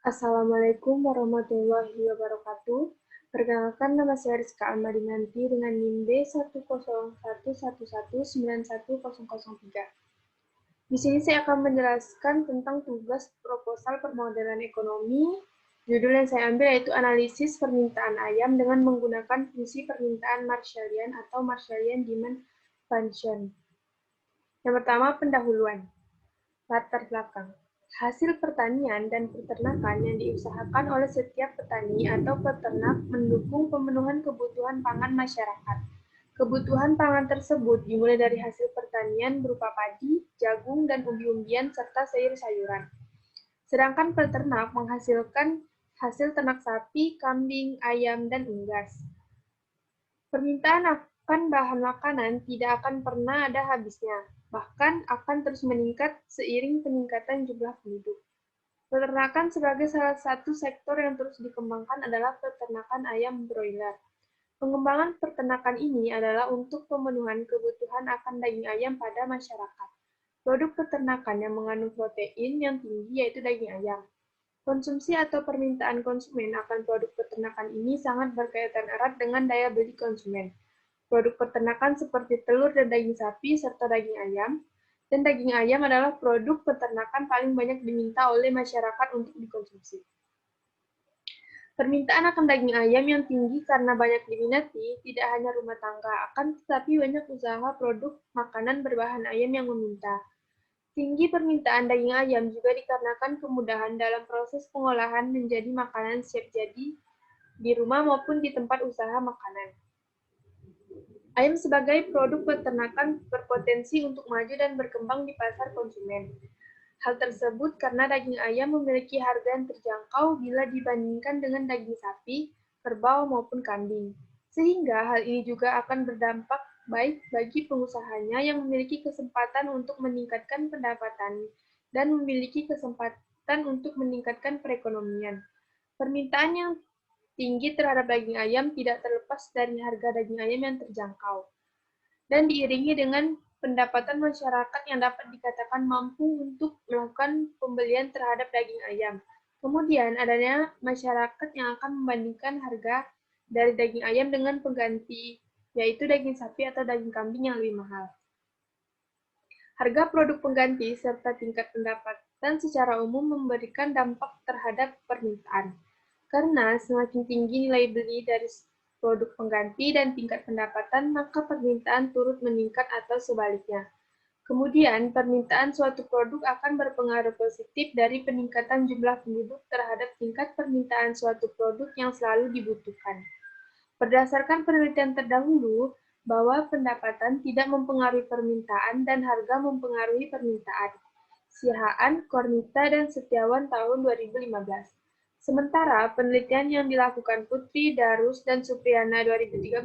Assalamualaikum warahmatullahi wabarakatuh. Perkenalkan, nama saya Rizka Almadinanti dengan NIM B10111191003. Di sini saya akan menjelaskan tentang tugas proposal permodalan ekonomi. Judul yang saya ambil yaitu analisis permintaan ayam dengan menggunakan fungsi permintaan Marshallian atau Marshallian Demand Function. Yang pertama, pendahuluan. Latar belakang. Hasil pertanian dan peternakan yang diusahakan oleh setiap petani atau peternak mendukung pemenuhan kebutuhan pangan masyarakat. Kebutuhan pangan tersebut dimulai dari hasil pertanian berupa padi, jagung, dan umbi-umbian serta sayur-sayuran. Sedangkan peternak menghasilkan hasil ternak sapi, kambing, ayam, dan unggas. Permintaan akan bahan makanan tidak akan pernah ada habisnya, bahkan akan terus meningkat seiring peningkatan jumlah penduduk. Peternakan sebagai salah satu sektor yang terus dikembangkan adalah peternakan ayam broiler. Pengembangan peternakan ini adalah untuk pemenuhan kebutuhan akan daging ayam pada masyarakat. Produk peternakan yang mengandung protein yang tinggi yaitu daging ayam. Konsumsi atau permintaan konsumen akan produk peternakan ini sangat berkaitan erat dengan daya beli konsumen. Produk peternakan seperti telur dan daging sapi serta daging ayam, dan daging ayam adalah produk peternakan paling banyak diminta oleh masyarakat untuk dikonsumsi. Permintaan akan daging ayam yang tinggi karena banyak diminati tidak hanya rumah tangga, akan tetapi banyak usaha produk makanan berbahan ayam yang meminta. Tinggi permintaan daging ayam juga dikarenakan kemudahan dalam proses pengolahan menjadi makanan siap jadi di rumah maupun di tempat usaha makanan. Ayam sebagai produk peternakan berpotensi untuk maju dan berkembang di pasar konsumen. Hal tersebut karena daging ayam memiliki harga yang terjangkau bila dibandingkan dengan daging sapi, kerbau, maupun kambing. Sehingga hal ini juga akan berdampak baik bagi pengusahanya yang memiliki kesempatan untuk meningkatkan pendapatan dan memiliki kesempatan untuk meningkatkan perekonomian. Permintaan yang tinggi terhadap daging ayam tidak terlepas dari harga daging ayam yang terjangkau dan diiringi dengan pendapatan masyarakat yang dapat dikatakan mampu untuk melakukan pembelian terhadap daging ayam. Kemudian adanya masyarakat yang akan membandingkan harga dari daging ayam dengan pengganti, yaitu daging sapi atau daging kambing yang lebih mahal. Harga produk pengganti serta tingkat pendapatan secara umum memberikan dampak terhadap permintaan. Karena semakin tinggi nilai beli dari produk pengganti dan tingkat pendapatan, maka permintaan turut meningkat atau sebaliknya. Kemudian, permintaan suatu produk akan berpengaruh positif dari peningkatan jumlah penduduk terhadap tingkat permintaan suatu produk yang selalu dibutuhkan. Berdasarkan penelitian terdahulu, bahwa pendapatan tidak mempengaruhi permintaan dan harga mempengaruhi permintaan. Sihaan, Kornita, dan Setiawan tahun 2015. Sementara penelitian yang dilakukan Putri, Darus, dan Supriyana 2013,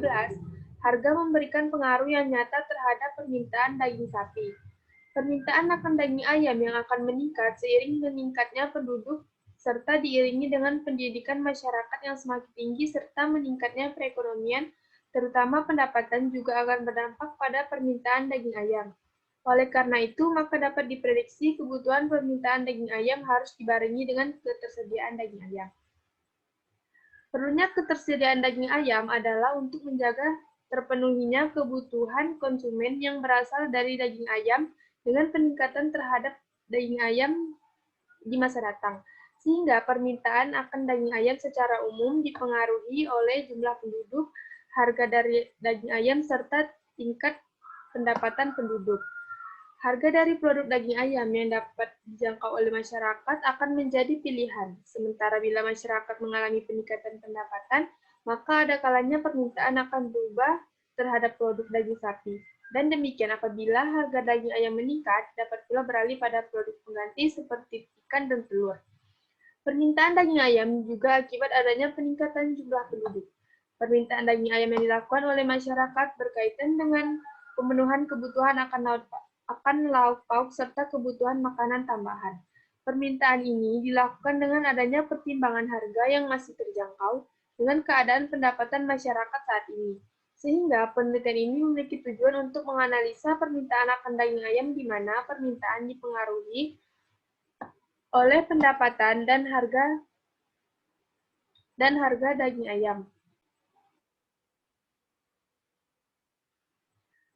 harga memberikan pengaruh yang nyata terhadap permintaan daging sapi. Permintaan akan daging ayam yang akan meningkat seiring meningkatnya penduduk serta diiringi dengan pendidikan masyarakat yang semakin tinggi serta meningkatnya perekonomian, terutama pendapatan juga akan berdampak pada permintaan daging ayam. Oleh karena itu, maka dapat diprediksi kebutuhan permintaan daging ayam harus dibarengi dengan ketersediaan daging ayam. Perlunya ketersediaan daging ayam adalah untuk menjaga terpenuhinya kebutuhan konsumen yang berasal dari daging ayam dengan peningkatan terhadap daging ayam di masa datang, sehingga permintaan akan daging ayam secara umum dipengaruhi oleh jumlah penduduk, harga dari daging ayam, serta tingkat pendapatan penduduk. Harga dari produk daging ayam yang dapat dijangkau oleh masyarakat akan menjadi pilihan. Sementara bila masyarakat mengalami peningkatan pendapatan, maka ada kalanya permintaan akan berubah terhadap produk daging sapi. Dan demikian apabila harga daging ayam meningkat, dapat pula beralih pada produk pengganti seperti ikan dan telur. Permintaan daging ayam juga akibat adanya peningkatan jumlah penduduk. Permintaan daging ayam yang dilakukan oleh masyarakat berkaitan dengan pemenuhan kebutuhan akan lauk pauk serta kebutuhan makanan tambahan. Permintaan ini dilakukan dengan adanya pertimbangan harga yang masih terjangkau dengan keadaan pendapatan masyarakat saat ini. Sehingga penelitian ini memiliki tujuan untuk menganalisa permintaan akan daging ayam di mana permintaan dipengaruhi oleh pendapatan dan harga dan harga daging ayam.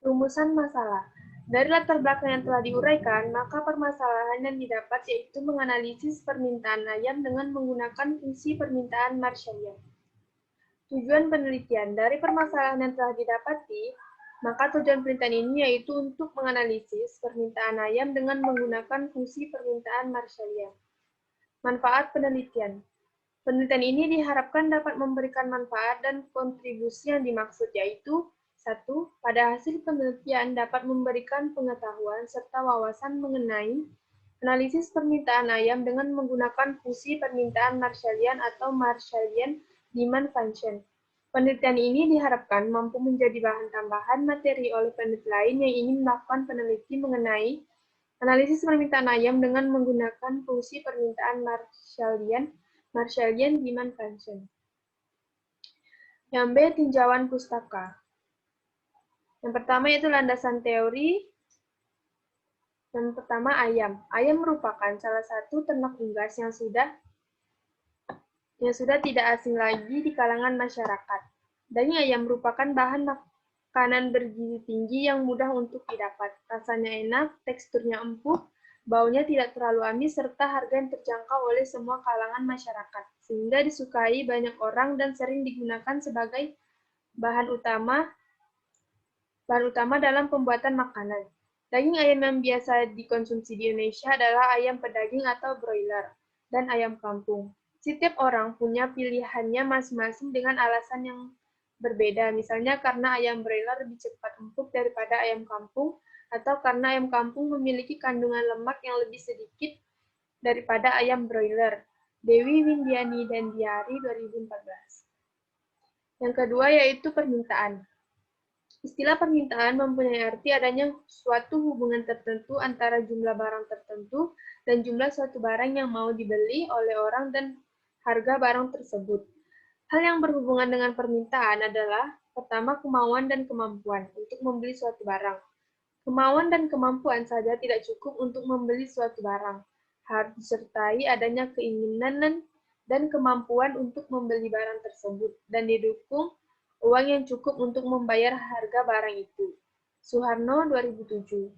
Rumusan masalah. Dari latar belakang yang telah diuraikan, maka permasalahan yang didapat yaitu menganalisis permintaan ayam dengan menggunakan fungsi permintaan Marshallian. Tujuan penelitian dari permasalahan yang telah didapati, maka tujuan penelitian ini yaitu untuk menganalisis permintaan ayam dengan menggunakan fungsi permintaan Marshallian. Manfaat penelitian. Penelitian ini diharapkan dapat memberikan manfaat dan kontribusi yang dimaksud, yaitu 1. Pada hasil penelitian dapat memberikan pengetahuan serta wawasan mengenai analisis permintaan ayam dengan menggunakan fungsi permintaan Marshallian atau Marshallian Demand Function. Penelitian ini diharapkan mampu menjadi bahan tambahan materi oleh peneliti lain yang ingin melakukan peneliti mengenai analisis permintaan ayam dengan menggunakan fungsi permintaan Marshallian Demand Function. Yang B. Tinjauan pustaka. Yang pertama yaitu landasan teori. Yang pertama ayam. Ayam merupakan salah satu ternak unggas yang sudah tidak asing lagi di kalangan masyarakat. Daging ayam merupakan bahan makanan bergizi tinggi yang mudah untuk didapat. Rasanya enak, teksturnya empuk, baunya tidak terlalu amis, serta harga yang terjangkau oleh semua kalangan masyarakat, sehingga disukai banyak orang dan sering digunakan sebagai bahan utama dalam pembuatan makanan. Daging ayam yang biasa dikonsumsi di Indonesia adalah ayam pedaging atau broiler dan ayam kampung. Setiap orang punya pilihannya masing-masing dengan alasan yang berbeda, misalnya karena ayam broiler lebih cepat empuk daripada ayam kampung, atau karena ayam kampung memiliki kandungan lemak yang lebih sedikit daripada ayam broiler. Dewi Windiani dan Diari 2014. Yang kedua yaitu permintaan. Istilah permintaan mempunyai arti adanya suatu hubungan tertentu antara jumlah barang tertentu dan jumlah suatu barang yang mau dibeli oleh orang dan harga barang tersebut. Hal yang berhubungan dengan permintaan adalah, pertama, kemauan dan kemampuan untuk membeli suatu barang. Kemauan dan kemampuan saja tidak cukup untuk membeli suatu barang. Harus disertai adanya keinginan dan kemampuan untuk membeli barang tersebut, dan didukung uang yang cukup untuk membayar harga barang itu. Suharno 2007.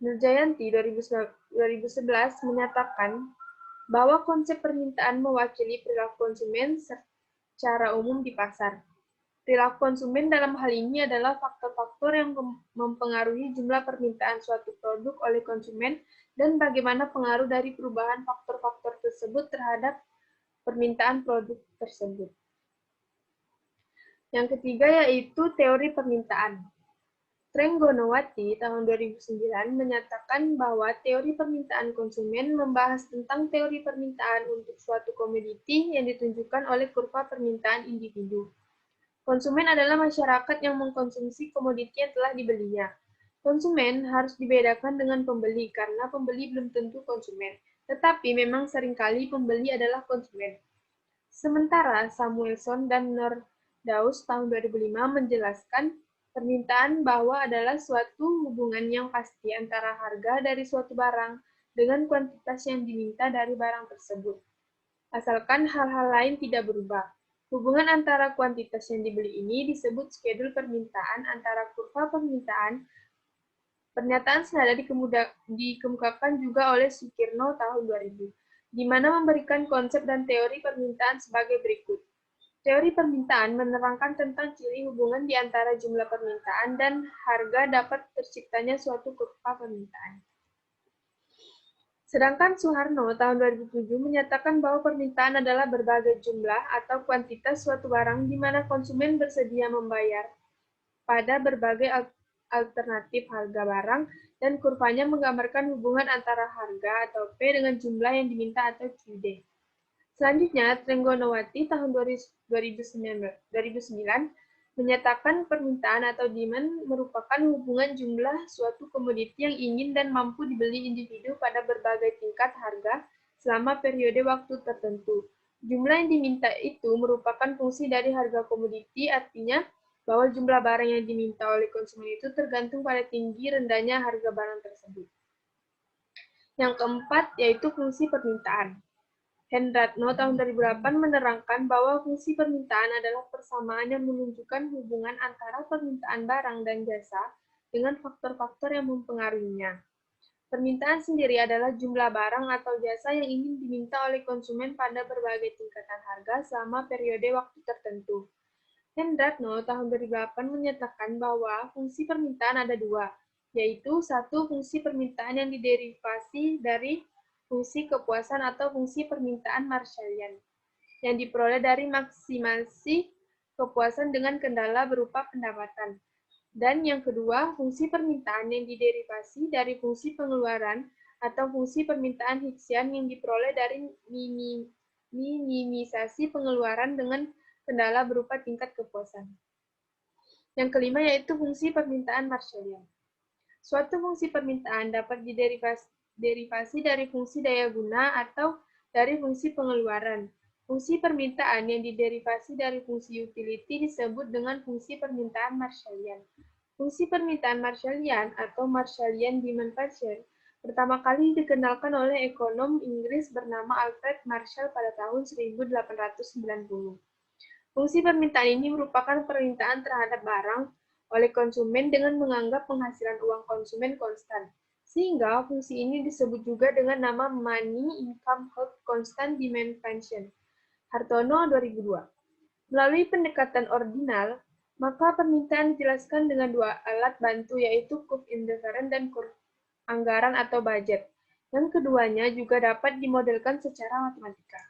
Nurjayanti 2011 menyatakan bahwa konsep permintaan mewakili perilaku konsumen secara umum di pasar. Perilaku konsumen dalam hal ini adalah faktor-faktor yang mempengaruhi jumlah permintaan suatu produk oleh konsumen dan bagaimana pengaruh dari perubahan faktor-faktor tersebut terhadap permintaan produk tersebut. Yang ketiga yaitu teori permintaan. Trenggonowati tahun 2009 menyatakan bahwa teori permintaan konsumen membahas tentang teori permintaan untuk suatu komoditi yang ditunjukkan oleh kurva permintaan individu. Konsumen adalah masyarakat yang mengkonsumsi komoditi yang telah dibelinya. Konsumen harus dibedakan dengan pembeli karena pembeli belum tentu konsumen, tetapi memang seringkali pembeli adalah konsumen. Sementara Samuelson dan Nordaus tahun 2005 menjelaskan permintaan bahwa adalah suatu hubungan yang pasti antara harga dari suatu barang dengan kuantitas yang diminta dari barang tersebut, asalkan hal-hal lain tidak berubah. Hubungan antara kuantitas yang dibeli ini disebut skedul permintaan antara kurva permintaan. Pernyataan senada dikemukakan juga oleh Sukirno tahun 2000. Di mana memberikan konsep dan teori permintaan sebagai berikut. Teori permintaan menerangkan tentang ciri hubungan di antara jumlah permintaan dan harga dapat terciptanya suatu kurva permintaan. Sedangkan Suharno tahun 2007 menyatakan bahwa permintaan adalah berbagai jumlah atau kuantitas suatu barang di mana konsumen bersedia membayar pada berbagai alternatif harga barang, dan kurvanya menggambarkan hubungan antara harga atau P dengan jumlah yang diminta atau QD. Selanjutnya, Trenggonowati tahun 2009 menyatakan permintaan atau demand merupakan hubungan jumlah suatu komoditi yang ingin dan mampu dibeli individu pada berbagai tingkat harga selama periode waktu tertentu. Jumlah yang diminta itu merupakan fungsi dari harga komoditi, artinya bahwa jumlah barang yang diminta oleh konsumen itu tergantung pada tinggi rendahnya harga barang tersebut. Yang keempat yaitu fungsi permintaan. Hendratno tahun 2008 menerangkan bahwa fungsi permintaan adalah persamaan yang menunjukkan hubungan antara permintaan barang dan jasa dengan faktor-faktor yang mempengaruhinya. Permintaan sendiri adalah jumlah barang atau jasa yang ingin diminta oleh konsumen pada berbagai tingkatan harga selama periode waktu tertentu. Hendratno tahun 2008 menyatakan bahwa fungsi permintaan ada dua, yaitu satu fungsi permintaan yang diderivasi dari fungsi kepuasan atau fungsi permintaan Marshallian, yang diperoleh dari maksimasi kepuasan dengan kendala berupa pendapatan. Dan yang kedua, fungsi permintaan yang diderivasi dari fungsi pengeluaran atau fungsi permintaan Hicksian yang diperoleh dari minimisasi pengeluaran dengan kendala berupa tingkat kepuasan. Yang kelima yaitu fungsi permintaan Marshallian. Suatu fungsi permintaan dapat diderivasi dari fungsi daya guna atau dari fungsi pengeluaran. Fungsi permintaan yang diderivasi dari fungsi utility disebut dengan fungsi permintaan Marshallian. Fungsi permintaan Marshallian atau Marshallian demand function pertama kali dikenalkan oleh ekonom Inggris bernama Alfred Marshall pada tahun 1890. Fungsi permintaan ini merupakan permintaan terhadap barang oleh konsumen dengan menganggap penghasilan uang konsumen konstan. Sehingga fungsi ini disebut juga dengan nama Money Income Held Constant Demand Function. Hartono 2002. Melalui pendekatan ordinal, maka permintaan dijelaskan dengan dua alat bantu yaitu curve indifferent dan curve anggaran atau budget. Yang keduanya juga dapat dimodelkan secara matematika.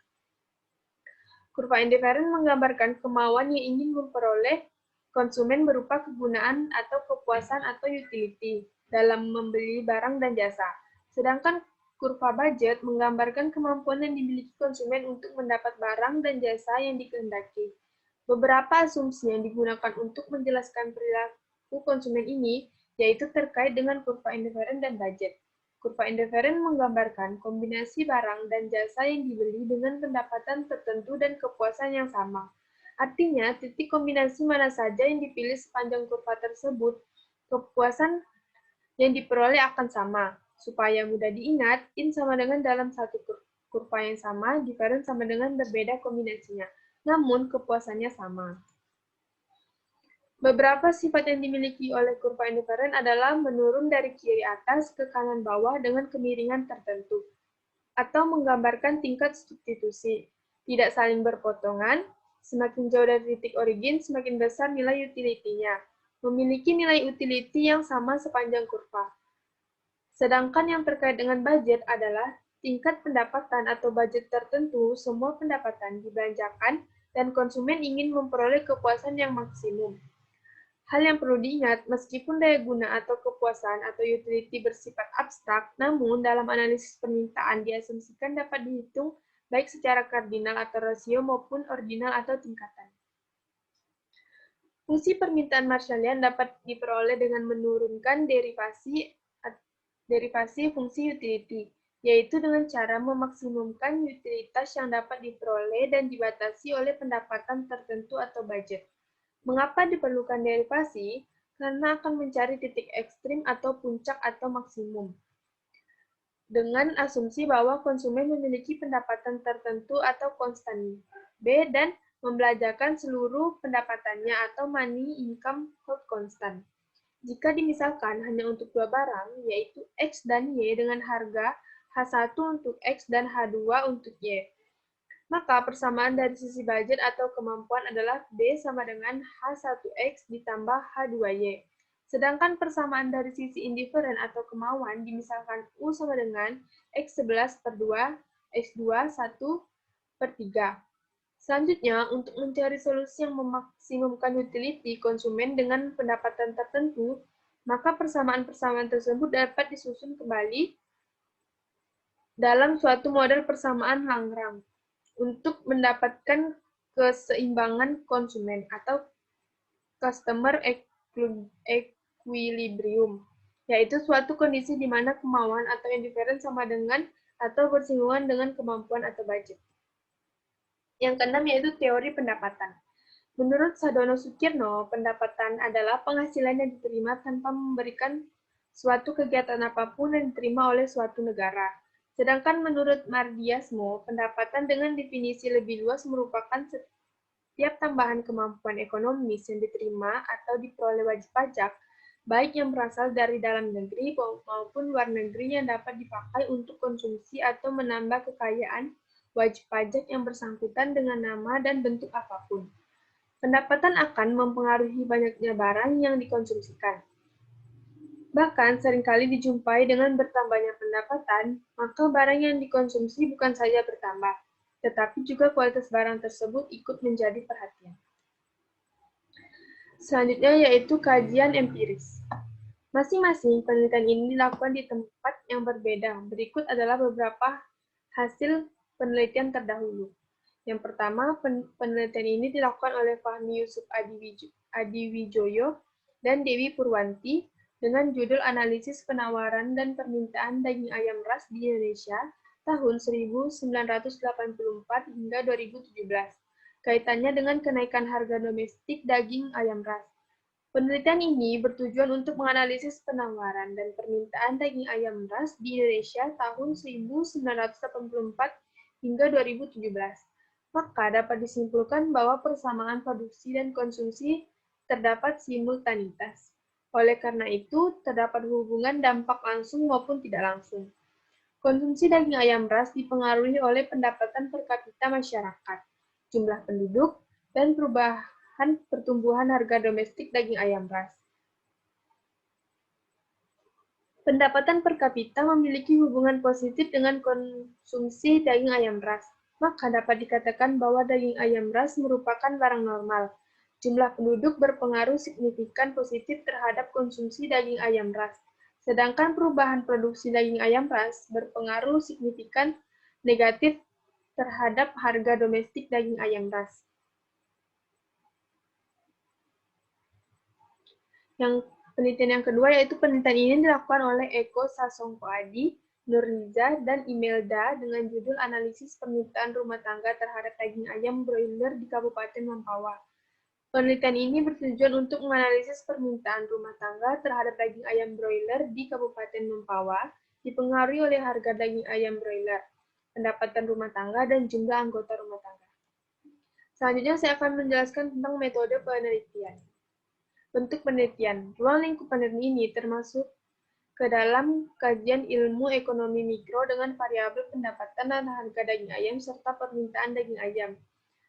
Kurva indifferent menggambarkan kemauan yang ingin memperoleh konsumen berupa kegunaan atau kepuasan atau utility dalam membeli barang dan jasa. Sedangkan kurva budget menggambarkan kemampuan yang dimiliki konsumen untuk mendapat barang dan jasa yang dikehendaki. Beberapa asumsi yang digunakan untuk menjelaskan perilaku konsumen ini yaitu terkait dengan kurva indifferent dan budget. Kurva indifferent menggambarkan kombinasi barang dan jasa yang dibeli dengan pendapatan tertentu dan kepuasan yang sama. Artinya, titik kombinasi mana saja yang dipilih sepanjang kurva tersebut, kepuasan yang diperoleh akan sama. Supaya mudah diingat, in sama dengan dalam satu kurva yang sama, different sama dengan berbeda kombinasinya. Namun, kepuasannya sama. Beberapa sifat yang dimiliki oleh kurva indifferent adalah menurun dari kiri atas ke kanan bawah dengan kemiringan tertentu, atau menggambarkan tingkat substitusi, tidak saling berpotongan, semakin jauh dari titik origin, semakin besar nilai utility-nya, memiliki nilai utility yang sama sepanjang kurva. Sedangkan yang terkait dengan budget adalah tingkat pendapatan atau budget tertentu, semua pendapatan dibelanjakan, dan konsumen ingin memperoleh kepuasan yang maksimum. Hal yang perlu diingat, meskipun daya guna atau kepuasan atau utility bersifat abstrak, namun dalam analisis permintaan diasumsikan dapat dihitung baik secara kardinal atau rasio maupun ordinal atau tingkatan. Fungsi permintaan Marshallian dapat diperoleh dengan menurunkan derivasi fungsi utility, yaitu dengan cara memaksimumkan utilitas yang dapat diperoleh dan dibatasi oleh pendapatan tertentu atau budget. Mengapa diperlukan derivasi? Karena akan mencari titik ekstrim atau puncak atau maksimum. Dengan asumsi bahwa konsumen memiliki pendapatan tertentu atau konstan B dan membelanjakan seluruh pendapatannya atau money income held constant. Jika dimisalkan hanya untuk dua barang, yaitu X dan Y dengan harga H1 untuk X dan H2 untuk Y, maka persamaan dari sisi budget atau kemampuan adalah B sama dengan H1X ditambah H2Y. Sedangkan persamaan dari sisi indifferent atau kemauan dimisalkan U sama dengan X11/2, X2 1/3. Selanjutnya, untuk mencari solusi yang memaksimumkan utility konsumen dengan pendapatan tertentu, maka persamaan-persamaan tersebut dapat disusun kembali dalam suatu model persamaan Lagrange untuk mendapatkan keseimbangan konsumen atau customer equilibrium, yaitu suatu kondisi di mana kemauan atau indifferent sama dengan atau bersinggungan dengan kemampuan atau budget. Yang keenam yaitu teori pendapatan. Menurut Sadono Sukirno, pendapatan adalah penghasilan yang diterima tanpa memberikan suatu kegiatan apapun yang diterima oleh suatu negara. Sedangkan menurut Mardiasmo, pendapatan dengan definisi lebih luas merupakan setiap tambahan kemampuan ekonomis yang diterima atau diperoleh wajib pajak, baik yang berasal dari dalam negeri maupun luar negeri yang dapat dipakai untuk konsumsi atau menambah kekayaan wajib pajak yang bersangkutan dengan nama dan bentuk apapun. Pendapatan akan mempengaruhi banyaknya barang yang dikonsumsikan. Bahkan seringkali dijumpai dengan bertambahnya pendapatan, maka barang yang dikonsumsi bukan saja bertambah, tetapi juga kualitas barang tersebut ikut menjadi perhatian. Selanjutnya yaitu kajian empiris. Masing-masing penelitian ini dilakukan di tempat yang berbeda. Berikut adalah beberapa hasil penelitian terdahulu. Yang pertama, penelitian ini dilakukan oleh Fahmi Yusuf Adiwijoyo dan Dewi Purwanti dengan judul Analisis Penawaran dan Permintaan Daging Ayam Ras di Indonesia tahun 1984 hingga 2017. Kaitannya dengan kenaikan harga domestik daging ayam ras. Penelitian ini bertujuan untuk menganalisis penawaran dan permintaan daging ayam ras di Indonesia tahun 1984 hingga 2017. Maka dapat disimpulkan bahwa persamaan produksi dan konsumsi terdapat simultanitas. Oleh karena itu, terdapat hubungan dampak langsung maupun tidak langsung. Konsumsi daging ayam ras dipengaruhi oleh pendapatan per kapita masyarakat, jumlah penduduk, dan perubahan pertumbuhan harga domestik daging ayam ras. Pendapatan per kapita memiliki hubungan positif dengan konsumsi daging ayam ras. Maka dapat dikatakan bahwa daging ayam ras merupakan barang normal. Jumlah penduduk berpengaruh signifikan positif terhadap konsumsi daging ayam ras. Sedangkan perubahan produksi daging ayam ras berpengaruh signifikan negatif terhadap harga domestik daging ayam ras. Yang penelitian yang kedua yaitu penelitian ini dilakukan oleh Eko Sasongkoadi, Nurliza, dan Imelda dengan judul Analisis Permintaan Rumah Tangga Terhadap Daging Ayam Broiler di Kabupaten Mempawah. Penelitian ini bertujuan untuk menganalisis permintaan rumah tangga terhadap daging ayam broiler di Kabupaten Mempawah, dipengaruhi oleh harga daging ayam broiler, pendapatan rumah tangga, dan jumlah anggota rumah tangga. Selanjutnya saya akan menjelaskan tentang metode penelitian. Bentuk penelitian. Ruang lingkup penelitian ini termasuk ke dalam kajian ilmu ekonomi mikro dengan variabel pendapatan dan harga daging ayam serta permintaan daging ayam.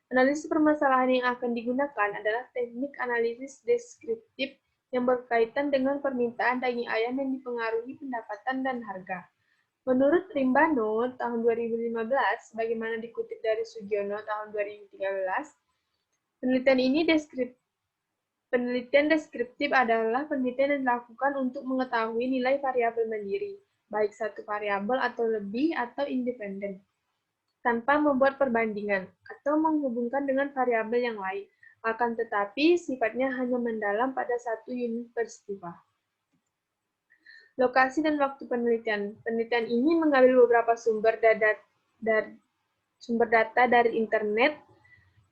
Analisis permasalahan yang akan digunakan adalah teknik analisis deskriptif yang berkaitan dengan permintaan daging ayam yang dipengaruhi pendapatan dan harga. Menurut Rimbano tahun 2015, sebagaimana dikutip dari Sugiono tahun 2013, penelitian deskriptif adalah penelitian yang dilakukan untuk mengetahui nilai variabel mandiri, baik satu variabel atau lebih atau independen, tanpa membuat perbandingan atau menghubungkan dengan variabel yang lain, akan tetapi sifatnya hanya mendalam pada satu unit peristiwa. Lokasi dan waktu penelitian. Penelitian ini mengambil beberapa sumber data dari internet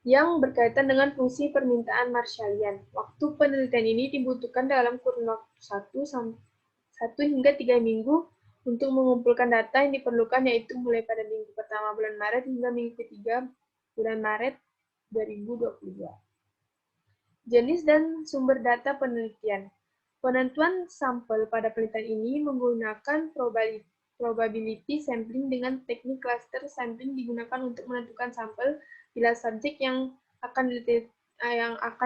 yang berkaitan dengan fungsi permintaan Marshallian. Waktu penelitian ini dibutuhkan dalam kurun waktu 1 hingga 3 minggu untuk mengumpulkan data yang diperlukan, yaitu mulai pada minggu pertama bulan Maret hingga minggu ketiga bulan Maret 2022. Jenis dan sumber data penelitian. Penentuan sampel pada penelitian ini menggunakan probability sampling dengan teknik cluster sampling digunakan untuk menentukan sampel bila subjek yang akan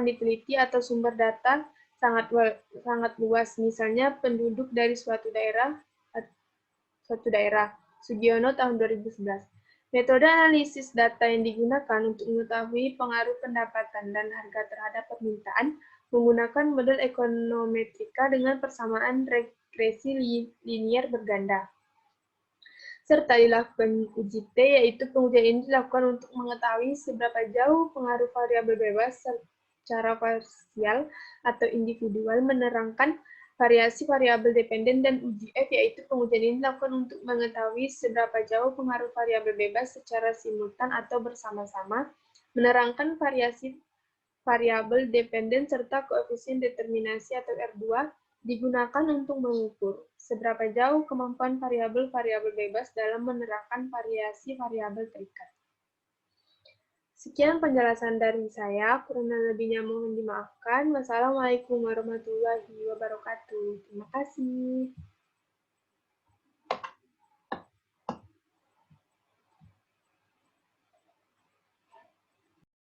diteliti atau sumber data sangat luas, misalnya penduduk dari suatu daerah. Sugiono tahun 2011. Metode analisis data yang digunakan untuk mengetahui pengaruh pendapatan dan harga terhadap permintaan menggunakan model ekonometrika dengan persamaan regresi linier berganda. Serta dilakukan uji T, yaitu pengujian ini dilakukan untuk mengetahui seberapa jauh pengaruh variabel bebas secara parsial atau individual menerangkan variasi variabel dependen, dan uji F, yaitu pengujian ini dilakukan untuk mengetahui seberapa jauh pengaruh variabel bebas secara simultan atau bersama-sama menerangkan variasi variabel dependen serta koefisien determinasi atau R2 digunakan untuk mengukur seberapa jauh kemampuan variabel-variabel bebas dalam menerapkan variasi variabel terikat. Sekian penjelasan dari saya, kurang lebihnya mohon dimaafkan. Wassalamualaikum warahmatullahi wabarakatuh. Terima kasih.